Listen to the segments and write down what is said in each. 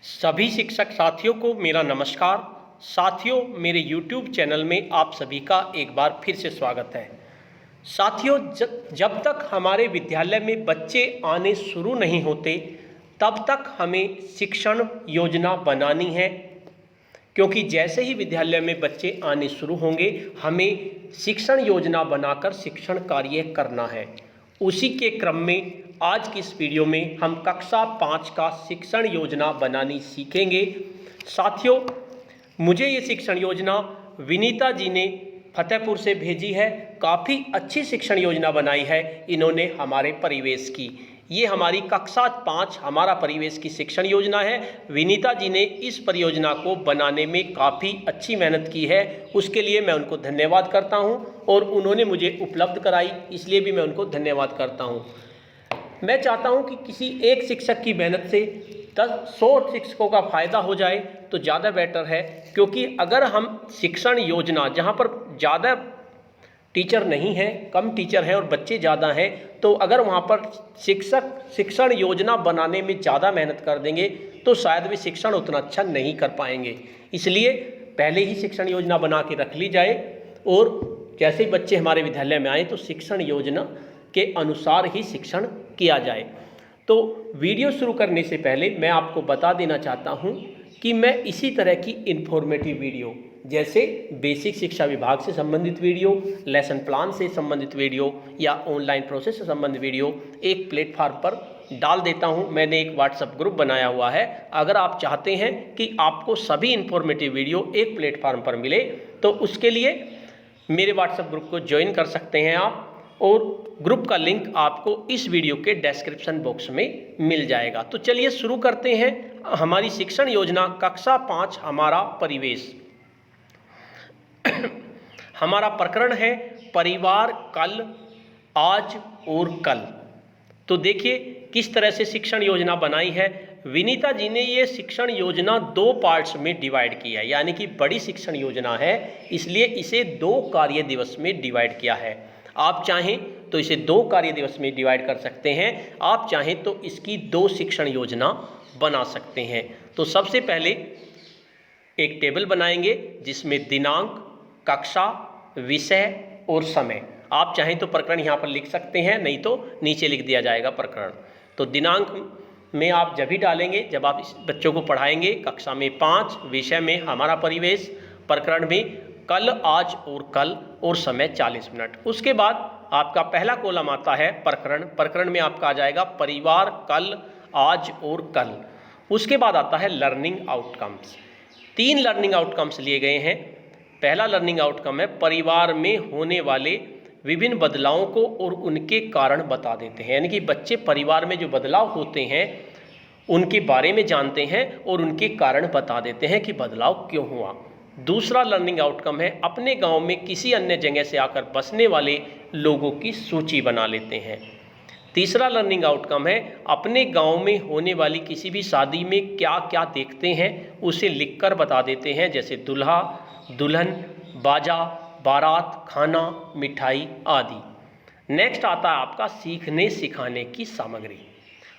सभी शिक्षक साथियों को मेरा नमस्कार। साथियों, मेरे YouTube चैनल में आप सभी का एक बार फिर से स्वागत है। साथियों, जब तक हमारे विद्यालय में बच्चे आने शुरू नहीं होते तब तक हमें शिक्षण योजना बनानी है, क्योंकि जैसे ही विद्यालय में बच्चे आने शुरू होंगे हमें शिक्षण योजना बनाकर शिक्षण कार्य करना है। उसी के क्रम में आज की इस वीडियो में हम कक्षा 5 का शिक्षण योजना बनानी सीखेंगे। साथियों, मुझे ये शिक्षण योजना विनीता जी ने फतेहपुर से भेजी है। काफ़ी अच्छी शिक्षण योजना बनाई है इन्होंने हमारे परिवेश की। ये हमारी कक्षा 5 हमारा परिवेश की शिक्षण योजना है। विनीता जी ने इस परियोजना को बनाने में काफ़ी अच्छी मेहनत की है, उसके लिए मैं उनको धन्यवाद करता हूं, और उन्होंने मुझे उपलब्ध कराई, इसलिए भी मैं उनको धन्यवाद करता हूं। मैं चाहता हूं कि किसी एक शिक्षक की मेहनत से 100 शिक्षकों का फ़ायदा हो जाए तो ज़्यादा बेटर है, क्योंकि अगर हम शिक्षण योजना जहां पर ज़्यादा टीचर नहीं है, कम टीचर हैं और बच्चे ज़्यादा हैं, तो अगर वहाँ पर शिक्षक शिक्षण योजना बनाने में ज़्यादा मेहनत कर देंगे तो शायद वे शिक्षण उतना अच्छा नहीं कर पाएंगे। इसलिए पहले ही शिक्षण योजना बना के रख ली जाए, और जैसे ही बच्चे हमारे विद्यालय में आए तो शिक्षण योजना के अनुसार ही शिक्षण किया जाए। तो वीडियो शुरू करने से पहले मैं आपको बता देना चाहता हूँ कि मैं इसी तरह की इन्फॉर्मेटिव वीडियो, जैसे बेसिक शिक्षा विभाग से संबंधित वीडियो, लेसन प्लान से संबंधित वीडियो या ऑनलाइन प्रोसेस से संबंधित वीडियो एक प्लेटफार्म पर डाल देता हूं। मैंने एक व्हाट्सएप ग्रुप बनाया हुआ है। अगर आप चाहते हैं कि आपको सभी इन्फॉर्मेटिव वीडियो एक प्लेटफार्म पर मिले तो उसके लिए मेरे व्हाट्सएप ग्रुप को ज्वाइन कर सकते हैं आप, और ग्रुप का लिंक आपको इस वीडियो के डिस्क्रिप्शन बॉक्स में मिल जाएगा। तो चलिए शुरू करते हैं हमारी शिक्षण योजना कक्षा 5 हमारा परिवेश। हमारा प्रकरण है परिवार कल, आज और कल। तो देखिए किस तरह से शिक्षण योजना बनाई है। विनीता जी ने ये शिक्षण योजना 2 पार्ट्स में डिवाइड किया है, यानी कि बड़ी शिक्षण योजना है, इसलिए इसे 2 कार्य दिवस में डिवाइड किया है। आप चाहें तो इसे 2 कार्य दिवस में डिवाइड कर सकते हैं, आप चाहें तो इसकी 2 शिक्षण योजना बना सकते हैं। तो सबसे पहले एक टेबल बनाएंगे जिसमें दिनांक, कक्षा, विषय और समय। आप चाहें तो प्रकरण यहाँ पर लिख सकते हैं, नहीं तो नीचे लिख दिया जाएगा प्रकरण। तो दिनांक में आप जब भी डालेंगे जब आप इस बच्चों को पढ़ाएंगे। कक्षा में 5, विषय में हमारा परिवेश, प्रकरण में कल, आज और कल, और समय 40 मिनट। उसके बाद आपका पहला कॉलम आता है प्रकरण। प्रकरण में आपका आ जाएगा परिवार कल, आज और कल। उसके बाद आता है लर्निंग आउटकम्स। 3 लर्निंग आउटकम्स लिए गए हैं। पहला लर्निंग आउटकम है परिवार में होने वाले विभिन्न बदलावों को और उनके कारण बता देते हैं, यानी कि बच्चे परिवार में जो बदलाव होते हैं उनके बारे में जानते हैं और उनके कारण बता देते हैं कि बदलाव क्यों हुआ। दूसरा लर्निंग आउटकम है अपने गांव में किसी अन्य जगह से आकर बसने वाले लोगों की सूची बना लेते हैं। तीसरा लर्निंग आउटकम है अपने गांव में होने वाली किसी भी शादी में क्या क्या देखते हैं उसे लिखकर बता देते हैं, जैसे दूल्हा दुल्हन, बाजा, बारात, खाना, मिठाई आदि। नेक्स्ट आता है आपका सीखने सिखाने की सामग्री।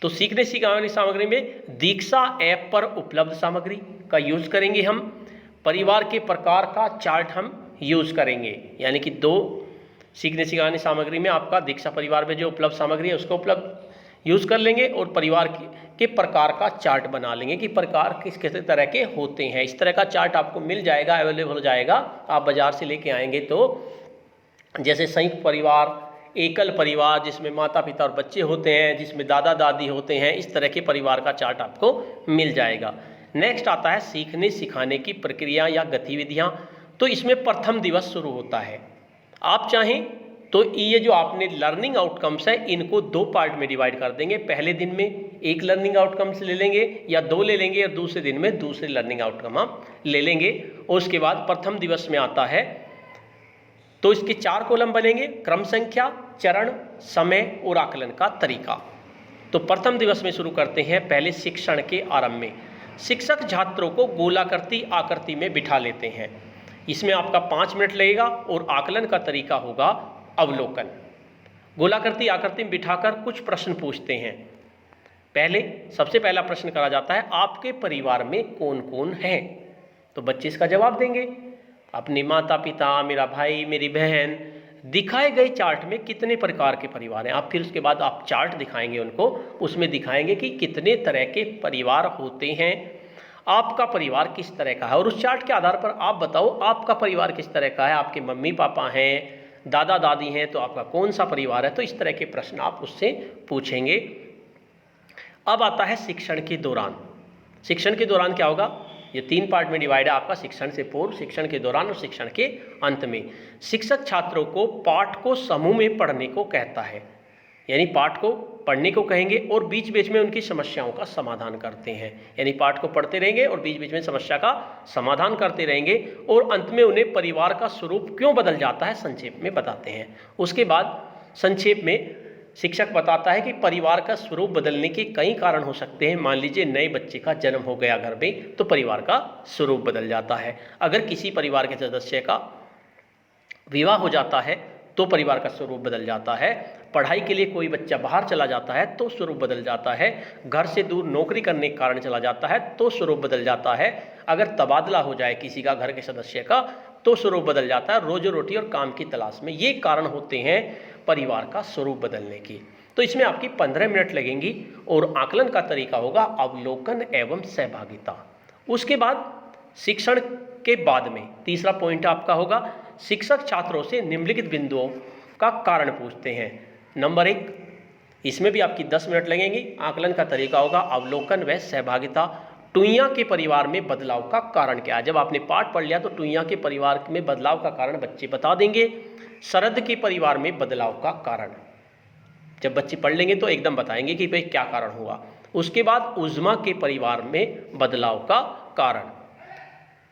तो सीखने सिखाने की सामग्री में दीक्षा ऐप पर उपलब्ध सामग्री का यूज करेंगे हम। परिवार के प्रकार का चार्ट हम यूज करेंगे, यानी कि 2 सीखने सिखाने सामग्री में आपका दीक्षा परिवार में जो उपलब्ध सामग्री है उसको उपलब्ध यूज कर लेंगे, और परिवार के प्रकार का चार्ट बना लेंगे कि प्रकार किस किस तरह के होते हैं। इस तरह का चार्ट आपको मिल जाएगा, अवेलेबल हो जाएगा। आप बाजार से लेके आएंगे तो जैसे संयुक्त परिवार, एकल परिवार जिसमें माता पिता और बच्चे होते हैं, जिसमें दादा दादी होते हैं, इस तरह के परिवार का चार्ट आपको मिल जाएगा। नेक्स्ट आता है सीखने सिखाने की प्रक्रिया या गतिविधियाँ। तो इसमें प्रथम दिवस शुरू होता है। आप चाहें तो ये जो आपने लर्निंग आउटकम्स है इनको 2 पार्ट में डिवाइड कर देंगे। पहले दिन में एक लर्निंग आउटकम्स ले लेंगे या 2 ले लेंगे, और दूसरे दिन में दूसरे लर्निंग आउटकम आप ले लेंगे। और उसके बाद प्रथम दिवस में आता है तो इसके 4 कॉलम बनेंगे, क्रम संख्या, चरण, समय और आकलन का तरीका। तो प्रथम दिवस में शुरू करते हैं पहले शिक्षण के आरंभ में। शिक्षक छात्रों को गोलाकृति आकृति में बिठा लेते हैं। इसमें आपका 5 मिनट लगेगा, और आकलन का तरीका होगा अवलोकन। गोलाकृति आकृति में बिठाकर कुछ प्रश्न पूछते हैं। पहले सबसे पहला प्रश्न करा जाता है, आपके परिवार में कौन कौन है? तो बच्चे इसका जवाब देंगे, अपने माता पिता, मेरा भाई, मेरी बहन। दिखाए गए चार्ट में कितने प्रकार के परिवार हैं? आप फिर उसके बाद आप चार्ट दिखाएंगे उनको, उसमें दिखाएंगे कि कितने तरह के परिवार होते हैं, आपका परिवार किस तरह का है, और उस चार्ट के आधार पर आप बताओ आपका परिवार किस तरह का है। आपके मम्मी पापा हैं, दादा दादी हैं, तो आपका कौन सा परिवार है? तो इस तरह के प्रश्न आप उससे पूछेंगे। अब आता है शिक्षण के दौरान। शिक्षण के दौरान क्या होगा? ये 3 पार्ट में डिवाइड है आपका, शिक्षण से पूर्व, शिक्षण के दौरान और शिक्षण के अंत में। शिक्षक छात्रों को पाठ को समूह में पढ़ने को कहता है, यानी पाठ को पढ़ने को कहेंगे और बीच बीच में उनकी समस्याओं का समाधान करते हैं। यानी पाठ को पढ़ते रहेंगे और बीच बीच में समस्या का समाधान करते रहेंगे, और अंत में उन्हें परिवार का स्वरूप क्यों बदल जाता है संक्षेप में बताते हैं। उसके बाद संक्षेप में शिक्षक बताता है कि परिवार का स्वरूप बदलने के कई कारण हो सकते हैं। मान लीजिए नए बच्चे का जन्म हो गया घर में, तो परिवार का स्वरूप बदल जाता है। अगर किसी परिवार के सदस्य का विवाह हो जाता है तो परिवार का स्वरूप बदल जाता है। पढ़ाई के लिए कोई बच्चा बाहर चला जाता है तो स्वरूप बदल जाता है। घर से दूर नौकरी करने के कारण चला जाता है तो स्वरूप बदल जाता है। अगर तबादला हो जाए किसी का, घर के सदस्य का, तो स्वरूप बदल जाता है। रोजी रोटी और काम की तलाश में, ये कारण होते हैं परिवार का स्वरूप बदलने की। तो इसमें आपकी 15 मिनट लगेंगी और आकलन का तरीका होगा अवलोकन एवं सहभागिता। उसके बाद शिक्षण के बाद में तीसरा पॉइंट आपका होगा, शिक्षक छात्रों से निम्नलिखित बिंदुओं का कारण पूछते हैं। नंबर 1, इसमें भी आपकी 10 मिनट लगेंगी। आकलन का तरीका होगा अवलोकन व सहभागिता। टुईया के परिवार में बदलाव का कारण क्या है? जब आपने पाठ पढ़ लिया तो टुईया के परिवार में बदलाव का कारण बच्चे बता देंगे। शरद के परिवार में बदलाव का कारण जब बच्चे पढ़ लेंगे तो एकदम बताएंगे कि भाई क्या कारण हुआ। उसके बाद उज्मा के परिवार में बदलाव का कारण।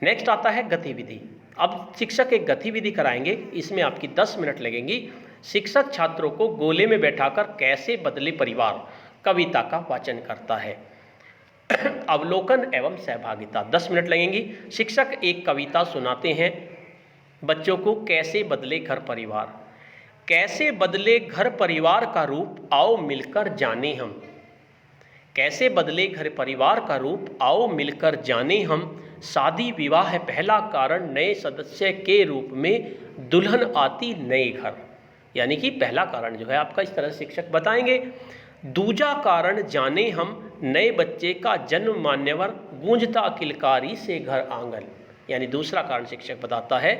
नेक्स्ट आता है गतिविधि। अब शिक्षक एक गतिविधि कराएंगे, इसमें आपकी 10 मिनट लगेंगी। शिक्षक छात्रों को गोले में बैठाकर कैसे बदले परिवार कविता का वाचन करता है। अवलोकन एवं सहभागिता 10 मिनट लगेंगी। शिक्षक एक कविता सुनाते हैं बच्चों को, कैसे बदले घर परिवार। कैसे बदले घर परिवार का रूप, आओ मिलकर जाने हम। कैसे बदले घर परिवार का रूप, आओ मिलकर जाने हम। शादी विवाह है पहला कारण, नए सदस्य के रूप में दुल्हन आती नए घर। यानी कि पहला कारण जो है आपका इस तरह शिक्षक बताएंगे। दूजा कारण जाने हम, नए बच्चे का जन्म मान्यवर, गूंजता किलकारी से घर आंगन। यानी दूसरा कारण शिक्षक बताता है,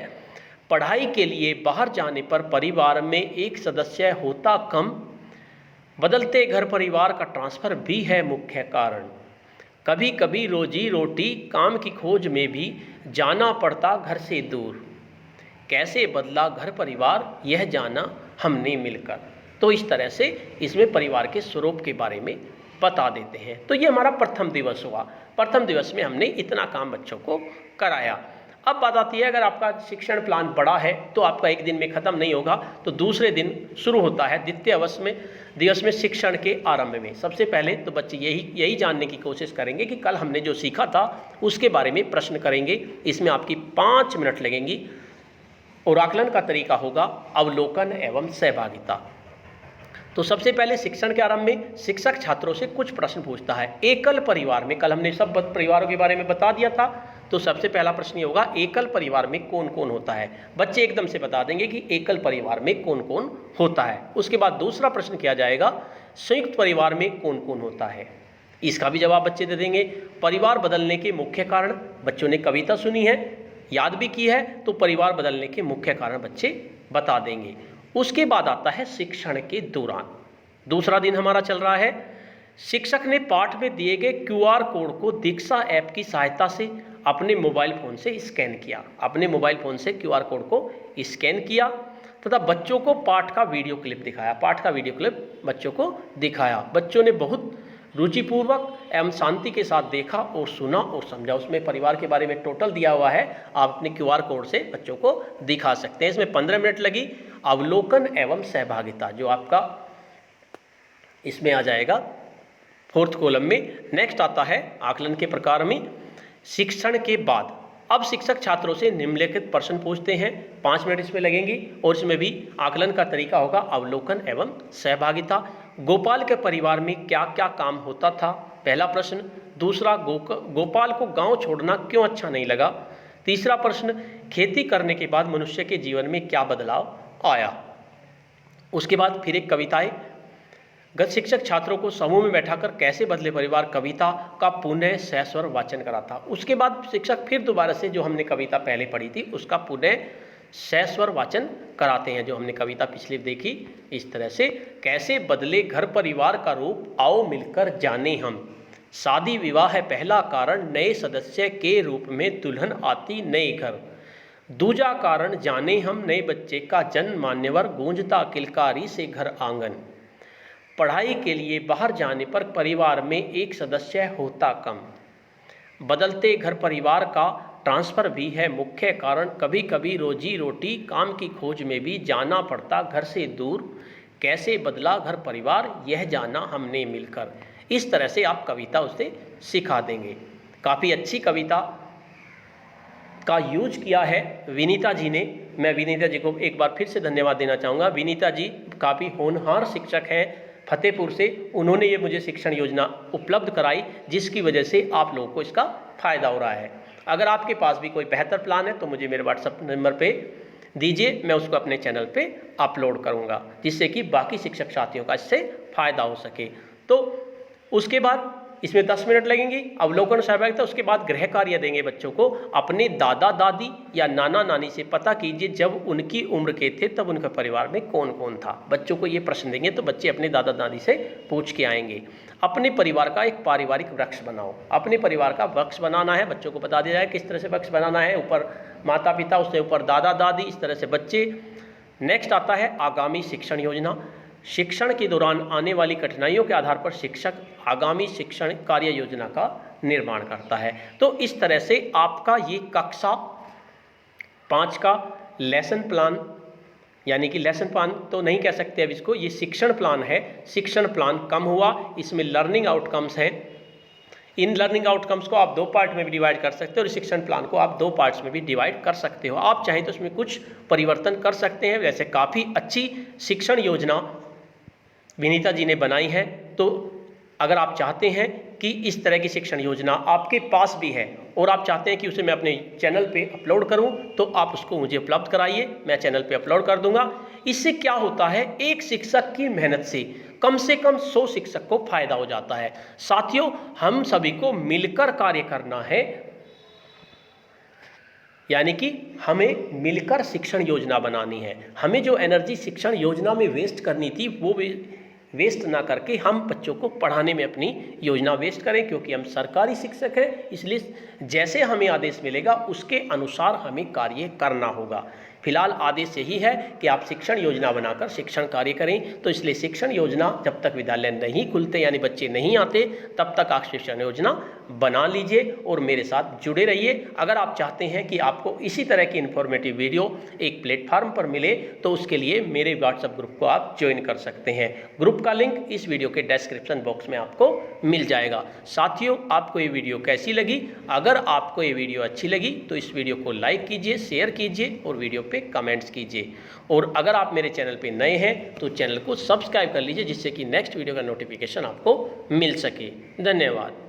पढ़ाई के लिए बाहर जाने पर परिवार में एक सदस्य होता कम, बदलते घर परिवार का ट्रांसफर भी है मुख्य कारण। कभी कभी रोजी रोटी काम की खोज में भी जाना पड़ता घर से दूर। कैसे बदला घर परिवार यह जाना हमने मिलकर। तो इस तरह से इसमें परिवार के स्वरूप के बारे में बता देते हैं। तो ये हमारा प्रथम दिवस हुआ। प्रथम दिवस में हमने इतना काम बच्चों को कराया। अब बात आती है, अगर आपका शिक्षण प्लान बड़ा है तो आपका एक दिन में ख़त्म नहीं होगा, तो दूसरे दिन शुरू होता है द्वितीय दिवस में शिक्षण के आरंभ में। सबसे पहले तो बच्चे यही जानने की कोशिश करेंगे कि कल हमने जो सीखा था उसके बारे में प्रश्न करेंगे। इसमें आपकी 5 मिनट लगेंगी और आकलन का तरीका होगा अवलोकन एवं सहभागिता। तो सबसे पहले शिक्षण के आरंभ में शिक्षक छात्रों से कुछ प्रश्न पूछता है। एकल परिवार में, कल हमने सब परिवारों के बारे में बता दिया था, तो सबसे पहला प्रश्न ये होगा, एकल परिवार में कौन कौन होता है। बच्चे एकदम से बता देंगे कि एकल परिवार में कौन कौन होता है। उसके बाद दूसरा प्रश्न किया जाएगा, संयुक्त परिवार में कौन कौन होता है। इसका भी जवाब बच्चे दे देंगे। परिवार बदलने के मुख्य कारण, बच्चों ने कविता सुनी है, याद भी की है, तो परिवार बदलने के मुख्य कारण बच्चे बता देंगे। उसके बाद आता है शिक्षण के दौरान। दूसरा दिन हमारा चल रहा है। शिक्षक ने पाठ में दिए गए QR कोड को दीक्षा ऐप की सहायता से अपने मोबाइल फ़ोन से स्कैन किया। अपने मोबाइल फ़ोन से QR कोड को स्कैन किया तथा बच्चों को पाठ का वीडियो क्लिप दिखाया। पाठ का वीडियो क्लिप बच्चों को दिखाया। बच्चों ने बहुत रुचिपूर्वक एवं शांति के साथ देखा और सुना और समझा। उसमें परिवार के बारे में टोटल दिया हुआ है, आप अपने QR कोड से बच्चों को दिखा सकते हैं। इसमें 15 मिनट लगी। अवलोकन एवं सहभागिता जो आपका इसमें आ जाएगा 4th कॉलम में। नेक्स्ट आता है आकलन के प्रकार में शिक्षण के बाद। अब शिक्षक छात्रों से निम्नलिखित प्रश्न पूछते हैं। 5 मिनट इसमें लगेंगी और इसमें भी आकलन का तरीका होगा अवलोकन एवं सहभागिता। गोपाल के परिवार में क्या क्या काम होता था, पहला प्रश्न। दूसरा, गोपाल को गांव छोड़ना क्यों अच्छा नहीं लगा। तीसरा प्रश्न, खेती करने के बाद मनुष्य के जीवन में क्या बदलाव आया। उसके बाद फिर एक कविता है। गत शिक्षक छात्रों को समूह में बैठाकर कैसे बदले परिवार कविता का पुनः सस्वर वाचन कराता। उसके बाद शिक्षक फिर दोबारा से जो हमने कविता पहले पढ़ी थी उसका पुनः सस्वर वाचन कराते हैं, जो हमने कविता पिछली देखी इस तरह से। कैसे बदले घर परिवार का रूप, आओ मिलकर जाने हम। शादी विवाह है पहला कारण, नए सदस्य के रूप में दुल्हन आती नए घर। दूजा कारण जाने हम, नए बच्चे का जन्म मान्यवर, गूंजता किलकारी से घर आंगन। पढ़ाई के लिए बाहर जाने पर परिवार में एक सदस्य होता कम। बदलते घर परिवार का ट्रांसफ़र भी है मुख्य कारण, कभी कभी रोजी रोटी काम की खोज में भी जाना पड़ता घर से दूर। कैसे बदला घर परिवार यह जाना हमने मिलकर। इस तरह से आप कविता उसे सिखा देंगे। काफ़ी अच्छी कविता का यूज किया है विनीता जी ने। मैं विनीता जी को एक बार फिर से धन्यवाद देना चाहूँगा। विनीता जी काफ़ी होनहार शिक्षक हैं फतेहपुर से। उन्होंने ये मुझे शिक्षण योजना उपलब्ध कराई, जिसकी वजह से आप लोगों को इसका फ़ायदा हो रहा है। अगर आपके पास भी कोई बेहतर प्लान है तो मुझे मेरे व्हाट्सएप नंबर पे दीजिए, मैं उसको अपने चैनल पे अपलोड करूँगा, जिससे कि बाकी शिक्षक साथियों का इससे फ़ायदा हो सके। तो उसके बाद इसमें 10 मिनट लगेंगी, अवलोकन सहभागिता। उसके बाद गृह कार्य देंगे बच्चों को। अपने दादा दादी या नाना नानी से पता कीजिए जब उनकी उम्र के थे तब उनके परिवार में कौन कौन था। बच्चों को ये प्रश्न देंगे तो बच्चे अपने दादा दादी से पूछ के आएंगे। अपने परिवार का एक पारिवारिक वृक्ष बनाओ। अपने परिवार का वृक्ष बनाना है, बच्चों को बता दिया जाए किस तरह से वृक्ष बनाना है। ऊपर माता पिता, उससे ऊपर दादा दादी, इस तरह से बच्चे। नेक्स्ट आता है आगामी शिक्षण योजना। शिक्षण के दौरान आने वाली कठिनाइयों के आधार पर शिक्षक आगामी शिक्षण कार्य योजना का निर्माण करता है। तो इस तरह से आपका ये कक्षा 5 का लेसन प्लान, यानी कि लेसन प्लान तो नहीं कह सकते अब इसको, ये शिक्षण प्लान है। शिक्षण प्लान कम हुआ, इसमें लर्निंग आउटकम्स हैं। इन लर्निंग आउटकम्स को आप 2 पार्ट में भी डिवाइड कर सकते हो और शिक्षण प्लान को आप 2 पार्ट्स में भी डिवाइड कर सकते हो। आप चाहें तो उसमें कुछ परिवर्तन कर सकते हैं। वैसे काफ़ी अच्छी शिक्षण योजना विनीता जी ने बनाई है। तो अगर आप चाहते हैं कि इस तरह की शिक्षण योजना आपके पास भी है और आप चाहते हैं कि उसे मैं अपने चैनल पे अपलोड करूं, तो आप उसको मुझे उपलब्ध कराइए, मैं चैनल पे अपलोड कर दूंगा। इससे क्या होता है, एक शिक्षक की मेहनत से कम 100 शिक्षक को फायदा हो जाता है। साथियों, हम सभी को मिलकर कार्य करना है, यानी कि हमें मिलकर शिक्षण योजना बनानी है। हमें जो एनर्जी शिक्षण योजना में वेस्ट करनी थी वो वेस्ट ना करके हम बच्चों को पढ़ाने में अपनी योजना वेस्ट करें, क्योंकि हम सरकारी शिक्षक हैं। इसलिए जैसे हमें आदेश मिलेगा उसके अनुसार हमें कार्य करना होगा। फिलहाल आदेश यही है कि आप शिक्षण योजना बनाकर शिक्षण कार्य करें। तो इसलिए शिक्षण योजना जब तक विद्यालय नहीं खुलते यानी बच्चे नहीं आते तब तक आप शिक्षण योजना बना लीजिए और मेरे साथ जुड़े रहिए। अगर आप चाहते हैं कि आपको इसी तरह की इन्फॉर्मेटिव वीडियो एक प्लेटफार्म पर मिले तो उसके लिए मेरे व्हाट्सएप ग्रुप को आप ज्वाइन कर सकते हैं। ग्रुप का लिंक इस वीडियो के डिस्क्रिप्शन बॉक्स में आपको मिल जाएगा। साथियों, आपको ये वीडियो कैसी लगी? अगर आपको ये वीडियो अच्छी लगी तो इस वीडियो को लाइक कीजिए, शेयर कीजिए और वीडियो पे कमेंट्स कीजिए। और अगर आप मेरे चैनल पे नए हैं तो चैनल को सब्सक्राइब कर लीजिए, जिससे कि नेक्स्ट वीडियो का नोटिफिकेशन आपको मिल सके। धन्यवाद।